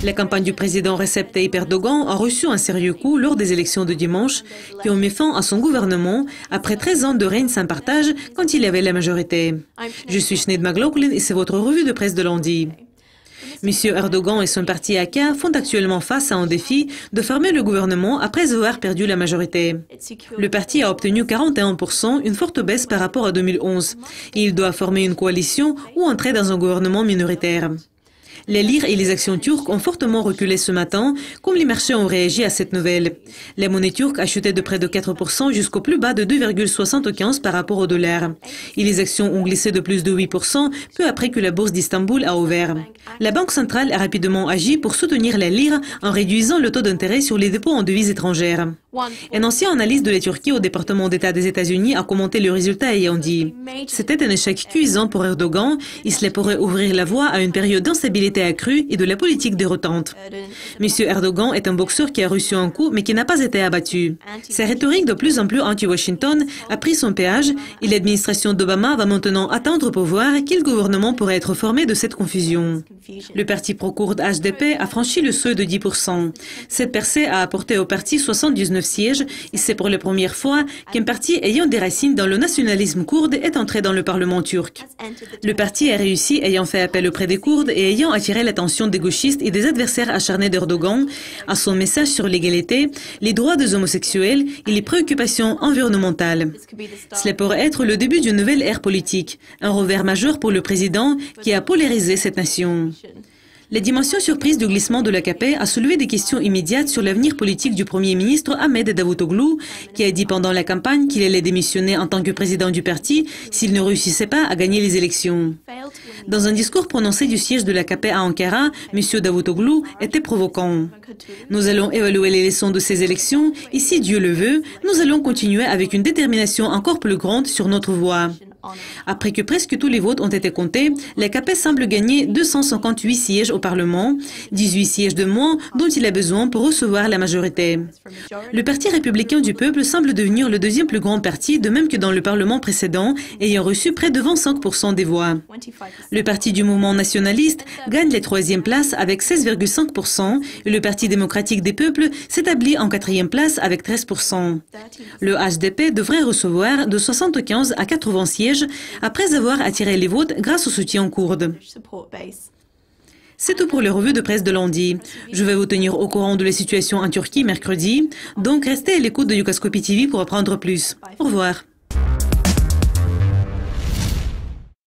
La campagne du président Recep Tayyip Erdogan a reçu un sérieux coup lors des élections de dimanche qui ont mis fin à son gouvernement après 13 ans de règne sans partage quand il avait la majorité. Je suis Sinead McLaughlin et c'est votre revue de presse de lundi. Monsieur Erdogan et son parti AK font actuellement face à un défi de former le gouvernement après avoir perdu la majorité. Le parti a obtenu 41%, une forte baisse par rapport à 2011. Et il doit former une coalition ou entrer dans un gouvernement minoritaire. Les lires et les actions turques ont fortement reculé ce matin, comme les marchés ont réagi à cette nouvelle. La monnaie turque a chuté de près de 4% jusqu'au plus bas de 2,75 par rapport au dollar. Et les actions ont glissé de plus de 8% peu après que la bourse d'Istanbul a ouvert. La Banque centrale a rapidement agi pour soutenir la lire en réduisant le taux d'intérêt sur les dépôts en devises étrangères. Un ancien analyste de la Turquie au département d'État des États-Unis a commenté le résultat ayant dit « C'était un échec cuisant pour Erdogan et cela pourrait ouvrir la voie à une période d'instabilité accrue et de la politique déroutante. » Monsieur Erdogan est un boxeur qui a reçu un coup mais qui n'a pas été abattu. Sa rhétorique de plus en plus anti-Washington a pris son péage et l'administration d'Obama va maintenant attendre pour voir quel gouvernement pourrait être formé de cette confusion. Le parti pro-kurde HDP a franchi le seuil de 10%. Cette percée a apporté au parti 79 sièges et c'est pour la première fois qu'un parti ayant des racines dans le nationalisme kurde est entré dans le Parlement turc. Le parti a réussi ayant fait appel auprès des Kurdes et ayant attiré l'attention des gauchistes et des adversaires acharnés d'Erdogan à son message sur l'égalité, les droits des homosexuels et les préoccupations environnementales. Cela pourrait être le début d'une nouvelle ère politique, un revers majeur pour le président qui a polarisé cette nation. La dimension surprise du glissement de l'AKP a soulevé des questions immédiates sur l'avenir politique du Premier ministre Ahmed Davutoglu, qui a dit pendant la campagne qu'il allait démissionner en tant que président du parti s'il ne réussissait pas à gagner les élections. Dans un discours prononcé du siège de l'AKP à Ankara, M. Davutoglu était provoquant. Nous allons évaluer les leçons de ces élections et si Dieu le veut, nous allons continuer avec une détermination encore plus grande sur notre voie. Après que presque tous les votes ont été comptés, l'AKP semble gagner 258 sièges au Parlement, 18 sièges de moins dont il a besoin pour recevoir la majorité. Le Parti républicain du peuple semble devenir le deuxième plus grand parti, de même que dans le Parlement précédent, ayant reçu près de 25% des voix. Le Parti du mouvement nationaliste gagne la troisième place avec 16,5% et le Parti démocratique des peuples s'établit en quatrième place avec 13%. Le HDP devrait recevoir de 75 à 80 sièges après avoir attiré les votes grâce au soutien kurde. C'est tout pour les revues de presse de lundi. Je vais vous tenir au courant de la situation en Turquie mercredi, donc restez à l'écoute de Yukascopy TV pour apprendre plus. Au revoir.